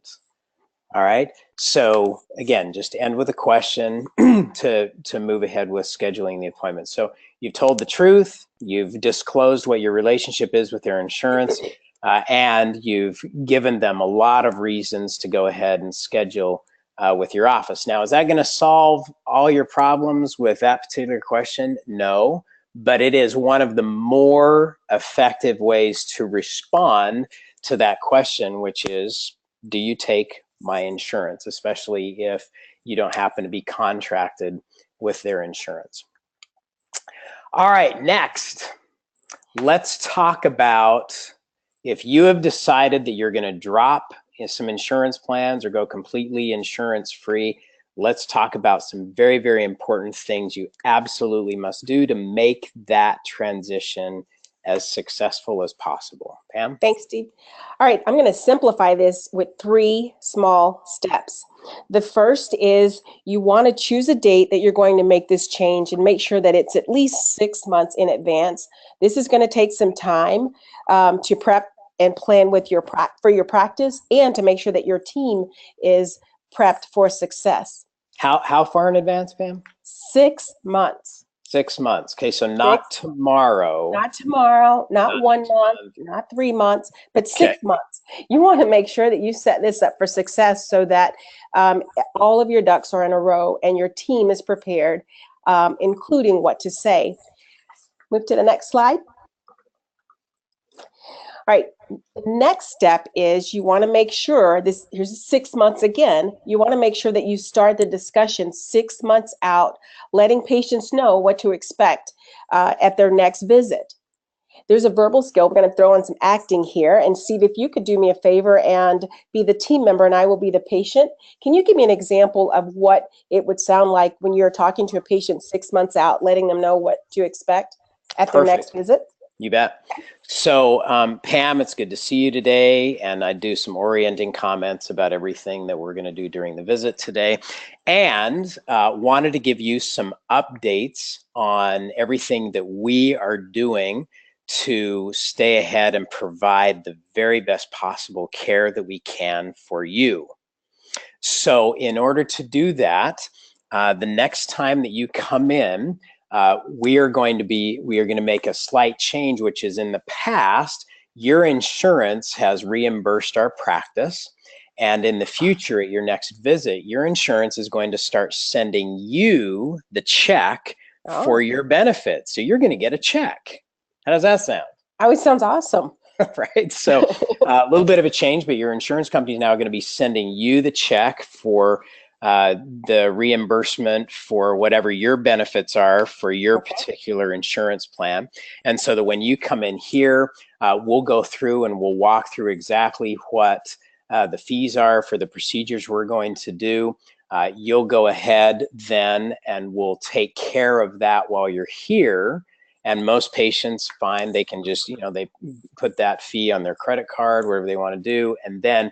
All right, so again, just end with a question to move ahead with scheduling the appointment. So you've told the truth, you've disclosed what your relationship is with their insurance, and you've given them a lot of reasons to go ahead and schedule with your office. Now, is that going to solve all your problems with that particular question? No, but it is one of the more effective ways to respond to that question, which is, do you take my insurance? Especially if you don't happen to be contracted with their insurance. All right, next, let's talk about if you have decided that you're going to drop some insurance plans or go completely insurance free. Let's talk about some very, very important things you absolutely must do to make that transition as successful as possible. Pam? Thanks, Steve. All right, I'm going to simplify this with 3 small steps. The first is you want to choose a date that you're going to make this change and make sure that it's at least 6 months in advance. This is going to take some time to prep and plan with for your practice, and to make sure that your team is prepped for success. How far in advance, Pam? 6 months. 6 months. Okay, so not tomorrow. Not tomorrow, not 1 month, not 3 months, but 6 months. You want to make sure that you set this up for success so that all of your ducks are in a row and your team is prepared, including what to say. Move to the next slide. All right, the next step is you want to make sure, here's 6 months again, you want to make sure that you start the discussion 6 months out, letting patients know what to expect at their next visit. There's a verbal skill. We're going to throw in some acting here. And Steve, if you could do me a favor and be the team member and I will be the patient, can you give me an example of what it would sound like when you're talking to a patient 6 months out, letting them know what to expect at their next visit? You bet. So Pam, it's good to see you today, and I do some orienting comments about everything that we're going to do during the visit today, and wanted to give you some updates on everything that we are doing to stay ahead and provide the very best possible care that we can for you. So in order to do that, the next time that you come in, we are going to make a slight change, which is in the past, your insurance has reimbursed our practice. And in the future, at your next visit, your insurance is going to start sending you the check for your benefits. So you're going to get a check. How does that sound? It sounds awesome. Right. So a little bit of a change, but your insurance company is now going to be sending you the check for the reimbursement for whatever your benefits are for your particular insurance plan. And so that when you come in here, we'll go through and we'll walk through exactly what the fees are for the procedures we're going to do. You'll go ahead then and we'll take care of that while you're here. And most patients find they can just, they put that fee on their credit card, whatever they want to do, and then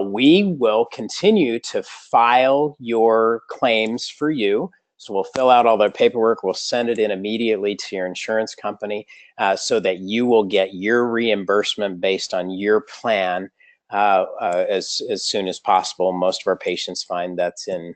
we will continue to file your claims for you. So we'll fill out all their paperwork. We'll send it in immediately to your insurance company so that you will get your reimbursement based on your plan as soon as possible. Most of our patients find that's in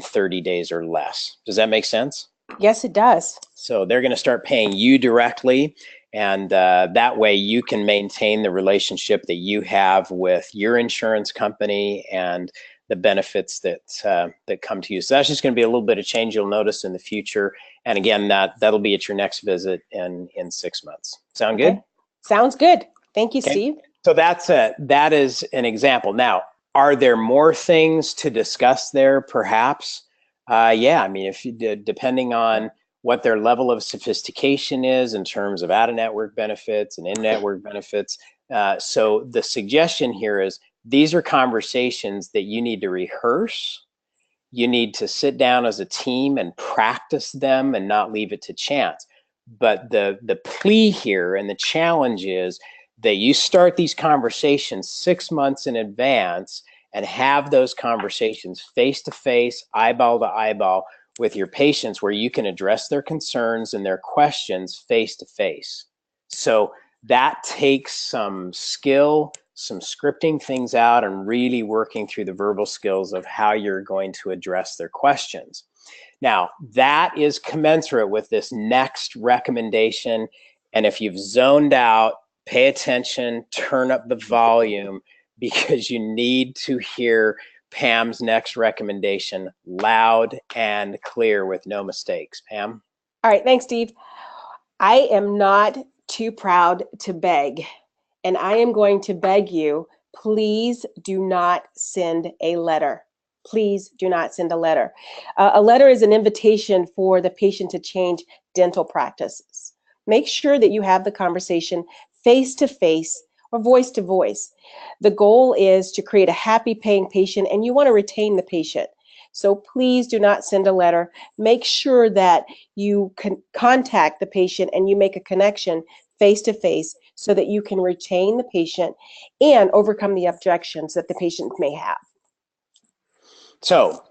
30 days or less. Does that make sense? Yes, it does. So they're going to start paying you directly. And that way you can maintain the relationship that you have with your insurance company and the benefits that come to you. So that's just going to be a little bit of change you'll notice in the future. And again, that'll be at your next visit in 6 months. Sound good? Okay. Sounds good. Thank you, Steve. So that is an example. Now, are there more things to discuss there, perhaps? Yeah, I mean, if you depending on what their level of sophistication is in terms of out-of-network benefits and in-network benefits. So the suggestion here is these are conversations that you need to rehearse. You need to sit down as a team and practice them and not leave it to chance. But the plea here and the challenge is that you start these conversations 6 months in advance and have those conversations face-to-face, eyeball-to-eyeball, with your patients where you can address their concerns and their questions face-to-face. So that takes some skill, some scripting things out and really working through the verbal skills of how you're going to address their questions. Now, that is commensurate with this next recommendation. And if you've zoned out, pay attention, turn up the volume because you need to hear Pam's next recommendation loud and clear with no mistakes. Pam? All right, thanks, Steve. I am not too proud to beg, and I am going to beg you, please do not send a letter. please do not send a letter. A letter is an invitation for the patient to change dental practices. Make sure that you have the conversation face to face or voice to voice. The goal is to create a happy paying patient, and you want to retain the patient. So please do not send a letter. Make sure that you can contact the patient and you make a connection face to face so that you can retain the patient and overcome the objections that the patient may have. So,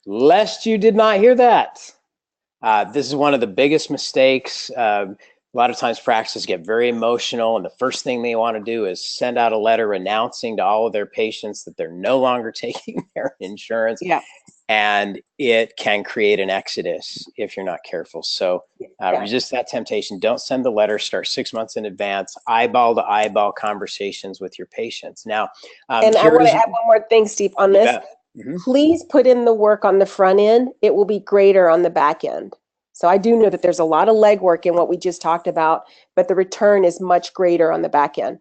lest you did not hear that, this is one of the biggest mistakes. A lot of times practices get very emotional, and the first thing they want to do is send out a letter announcing to all of their patients that they're no longer taking their insurance. Yeah. And it can create an exodus if you're not careful. So resist that temptation. Don't send the letter. Start 6 months in advance. Eyeball to eyeball conversations with your patients. Now, and I want to add one more thing, Steve, on this. Mm-hmm. Please put in the work on the front end. It will be greater on the back end. So I do know that there's a lot of legwork in what we just talked about, but the return is much greater on the back end.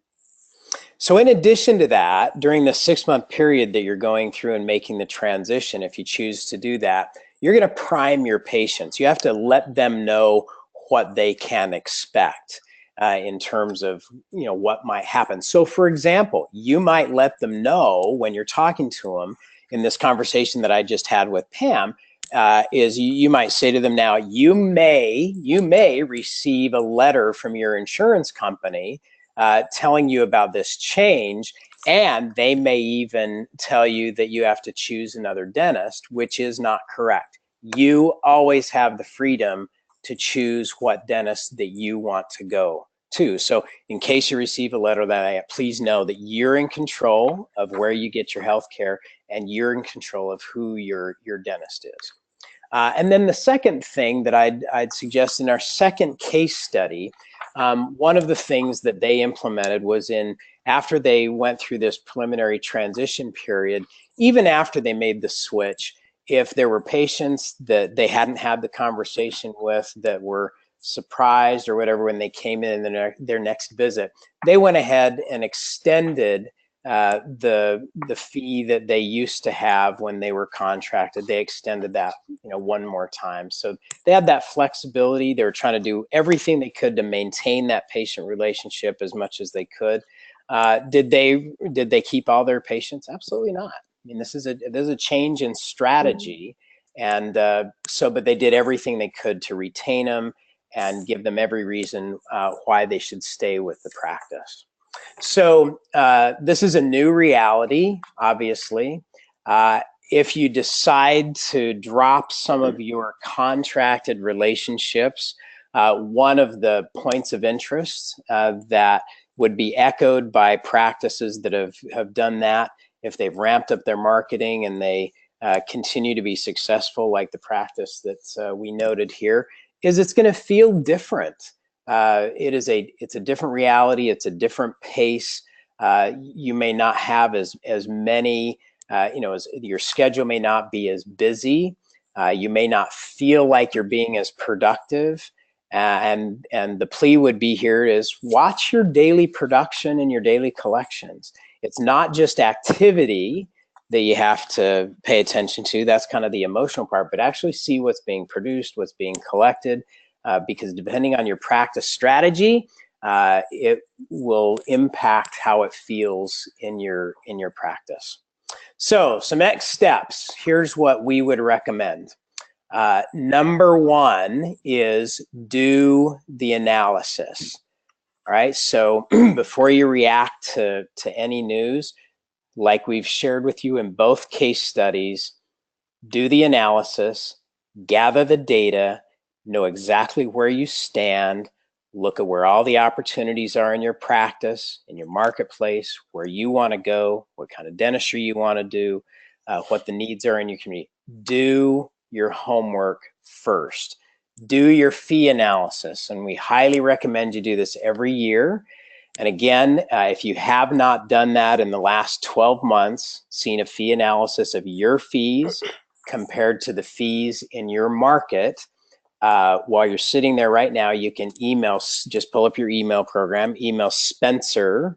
So in addition to that, during the 6-month period that you're going through and making the transition, if you choose to do that, you're going to prime your patients. You have to let them know what they can expect in terms of, you know, what might happen. So for example, you might let them know when you're talking to them in this conversation that I just had with Pam, is you might say to them, now you may receive a letter from your insurance company telling you about this change, and they may even tell you that you have to choose another dentist, which is not correct. You always have the freedom to choose what dentist that you want to go to. So in case you receive a letter that, please know that you're in control of where you get your health care, and you're in control of who your dentist is. And then the second thing that I'd suggest in our second case study, one of the things that they implemented was after they went through this preliminary transition period, even after they made the switch, if there were patients that they hadn't had the conversation with that were surprised or whatever when they came in their next visit, they went ahead and extended the fee that they used to have when they were contracted. They extended that, you know, one more time. So they had that flexibility. They were trying to do everything they could to maintain that patient relationship as much as they could. Did they keep all their patients? Absolutely not. I mean, there's a change in strategy, and but they did everything they could to retain them and give them every reason why they should stay with the practice. So this is a new reality, obviously. If you decide to drop some of your contracted relationships, one of the points of interest that would be echoed by practices that have done that, if they've ramped up their marketing and they continue to be successful, like the practice that we noted here, is it's going to feel different. It's a different reality. It's a different pace. You may not have as many, your schedule may not be as busy. You may not feel like you're being as productive. And the plea would be here is watch your daily production and your daily collections. It's not just activity that you have to pay attention to. That's kind of the emotional part, but actually see what's being produced, what's being collected. Because depending on your practice strategy, it will impact how it feels in your practice. So some next steps, here's what we would recommend. Number one is do the analysis. All right, so before you react to any news, like we've shared with you in both case studies, do the analysis, gather the data, know exactly where you stand, look at where all the opportunities are in your practice, in your marketplace, where you want to go, what kind of dentistry you want to do, what the needs are in your community. Do your homework first. Do your fee analysis, and we highly recommend you do this every year. And again, if you have not done that in the last 12 months, seen a fee analysis of your fees compared to the fees in your market, while you're sitting there right now, you can email, just pull up your email program, email Spencer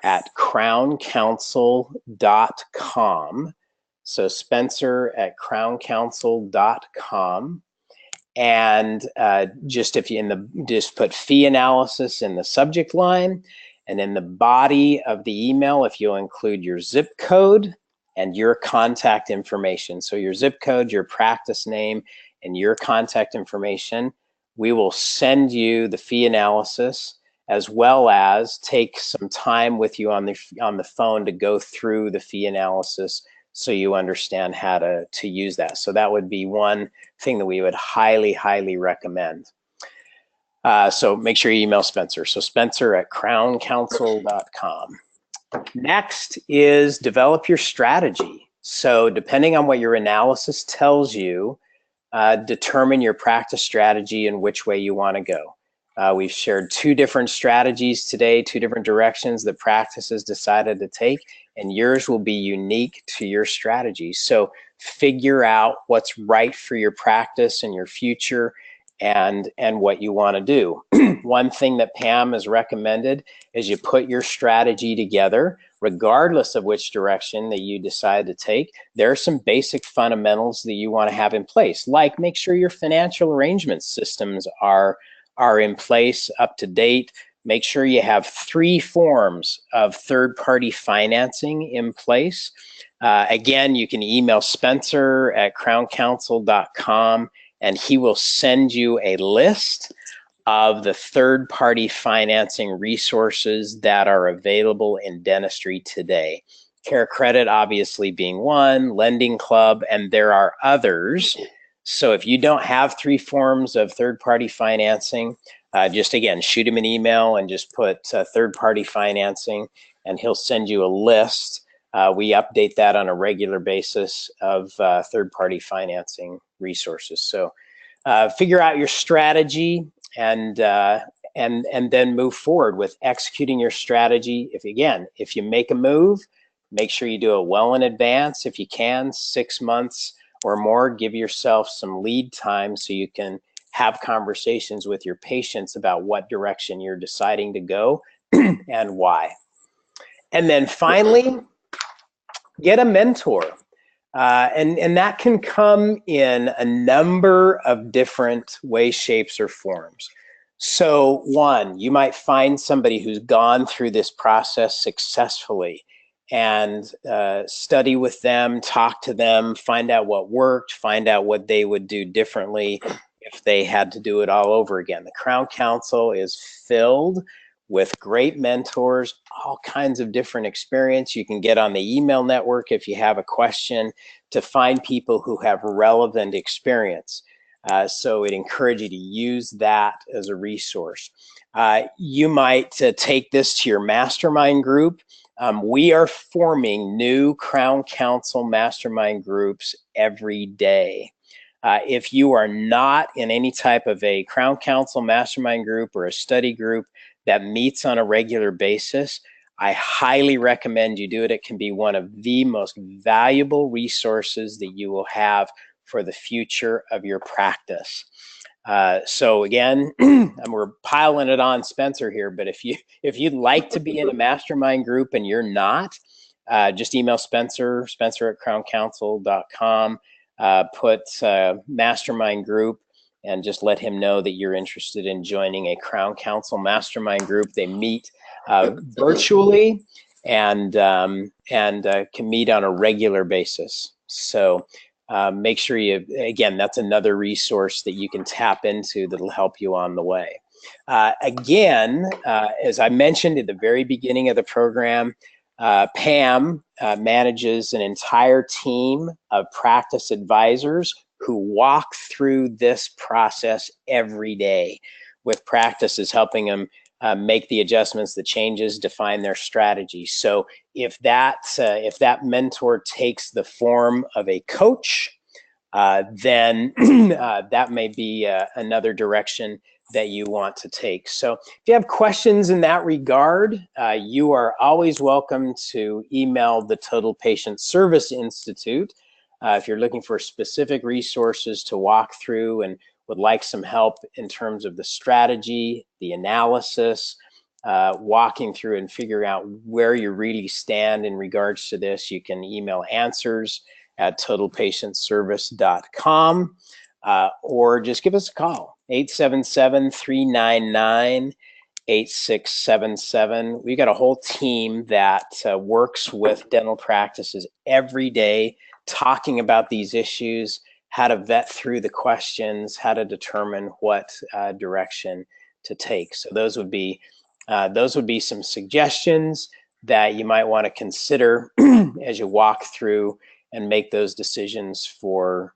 at crowncouncil.com. So Spencer@crowncouncil.com. And just if you just put fee analysis in the subject line, and in the body of the email, if you'll include your zip code and your contact information. So your zip code, your practice name, and your contact information, we will send you the fee analysis, as well as take some time with you on the phone to go through the fee analysis so you understand how to use that. So that would be one thing that we would highly, highly recommend. So make sure you email Spencer. So Spencer@crowncouncil.com. Next is develop your strategy. So depending on what your analysis tells you, determine your practice strategy and which way you want to go. We've shared 2 different strategies today, 2 different directions that practices decided to take, and yours will be unique to your strategy. So figure out what's right for your practice and your future, and what you want to do. One thing that Pam has recommended is you put your strategy together, regardless of which direction that you decide to take. There are some basic fundamentals that you want to have in place, like make sure your financial arrangement systems are in place, up to date. Make sure you have 3 forms of third-party financing in place. Again, you can email Spencer@crowncouncil.com, and he will send you a list of the third-party financing resources that are available in dentistry today. Care Credit obviously being one, Lending Club, and there are others. So if you don't have 3 forms of third-party financing, just again, shoot him an email and just put third-party financing, and he'll send you a list. We update that on a regular basis of third-party financing resources. So figure out your strategy, and then move forward with executing your strategy. If you make a move, make sure you do it well in advance. If you can, 6 months or more, give yourself some lead time so you can have conversations with your patients about what direction you're deciding to go and why. And then finally, get a mentor. And that can come in a number of different ways, shapes, or forms. So 1, you might find somebody who's gone through this process successfully, and study with them, talk to them, find out what worked, find out what they would do differently if they had to do it all over again. The Crown Council is filled with great mentors, all kinds of different experience. You can get on the email network if you have a question to find people who have relevant experience. So it encourages you to use that as a resource. You might take this to your mastermind group. We are forming new Crown Council mastermind groups every day. If you are not in any type of a Crown Council mastermind group or a study group that meets on a regular basis, I highly recommend you do it. It can be one of the most valuable resources that you will have for the future of your practice. So again, we're piling it on Spencer here, but if you'd like to be in a mastermind group and you're not, just email Spencer at crowncouncil.com, put mastermind group, and just let him know that you're interested in joining a Crown Council mastermind group. They meet virtually and can meet on a regular basis. So make sure again, that's another resource that you can tap into that'll help you on the way. Again, as I mentioned at the very beginning of the program, Pam manages an entire team of practice advisors who walk through this process every day with practices, helping them make the adjustments, the changes, define their strategy. So if that mentor takes the form of a coach, then that may be another direction that you want to take. So if you have questions in that regard, you are always welcome to email the Total Patient Service Institute. If you're looking for specific resources to walk through and would like some help in terms of the strategy, the analysis, walking through and figuring out where you really stand in regards to this, you can email answers at totalpatientservice.com, or just give us a call, 877-399-8677. We got a whole team that works with dental practices every day, talking about these issues, how to vet through the questions, how to determine what direction to take. So those would be some suggestions that you might want to consider as you walk through and make those decisions for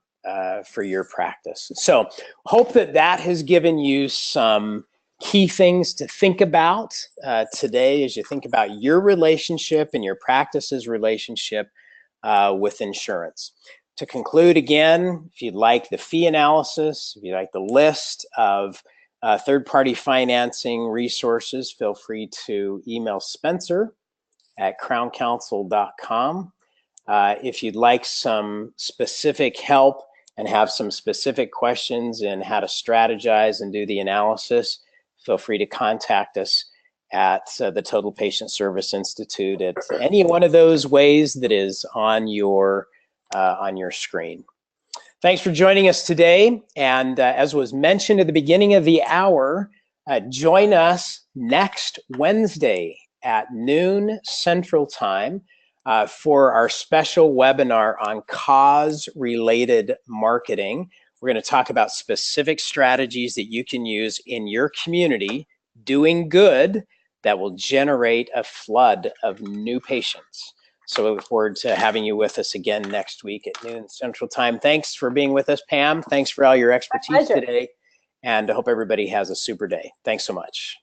your practice. So hope that has given you some key things to think about today as you think about your relationship and your practice's relationship with insurance. To conclude, again, if you'd like the fee analysis, if you'd like the list of third-party financing resources, feel free to email Spencer at crowncounsel.com. If you'd like some specific help and have some specific questions in how to strategize and do the analysis, feel free to contact us at the Total Patient Service Institute at any one of those ways that is on your screen. Thanks for joining us today. And as was mentioned at the beginning of the hour, join us next Wednesday at noon Central Time for our special webinar on cause-related marketing. We're going to talk about specific strategies that you can use in your community doing good that will generate a flood of new patients. So we look forward to having you with us again next week at noon Central Time. Thanks for being with us, Pam. Thanks for all your expertise today. And I hope everybody has a super day. Thanks so much.